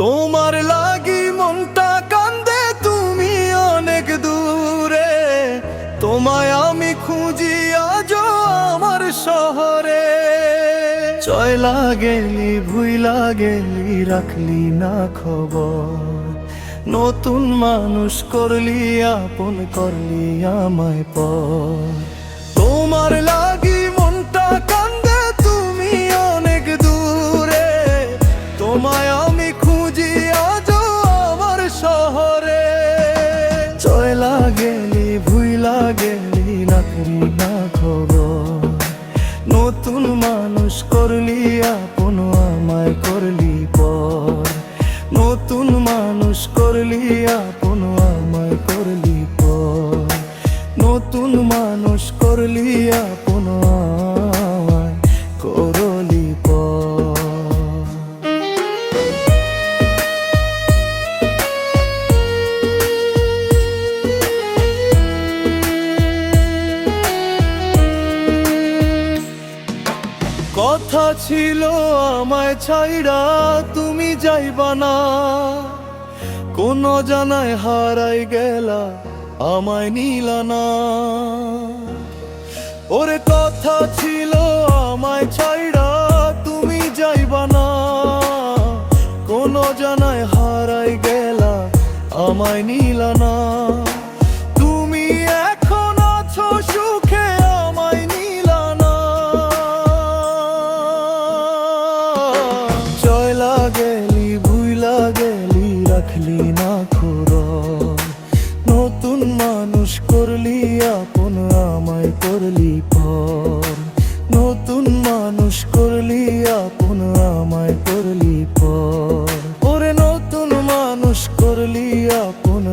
তোমার লাগি মনটা কান্দে, তুমি অনেক দূরে। তোমায় আমি খুঁজি আজও আমার শহরে। চয়লা গেলি ভুইলা গেলি, রাখলি না খবর। নতুন মানুষ করলি আপন, করলি আমায় পর। তোমার লাগি মনটা কান্দে, তুমি অনেক দূরে। তোমায় আমি খুঁজি আজও আমার শহরে। চয়লা গেলি ভুইলা গেলি, রাখলি না খবর। নতুন মানুষ করলি আপন, আমায় করলি পর। নতুন মানুষ করলি আপন, আমায় করলি পর। নতুন মানুষ করলি আপন, আমায় করলি পর। কথা ছিল আমায় ছাইড়া তুমি যাইবা না, কোন জানায় হারাই গেলা আমায় নিলা না। ওরে কথা ছিল আমায় ছাইড়া তুমি যাইবা না, কোন জানায় হারাই গেলা আমায় নিলা না। তুমি এখন আছো সুখে, আমায় নিলা না। চয়লা গেলি ভুইলা গেলি, রাখলি না খবর। নতুন মানুষ করলি আপন, আমায় করলি পর। নতুন মানুষ করলি আপন, আমায় করলি পর। ওরে নতুন মানুষ করলি আপন।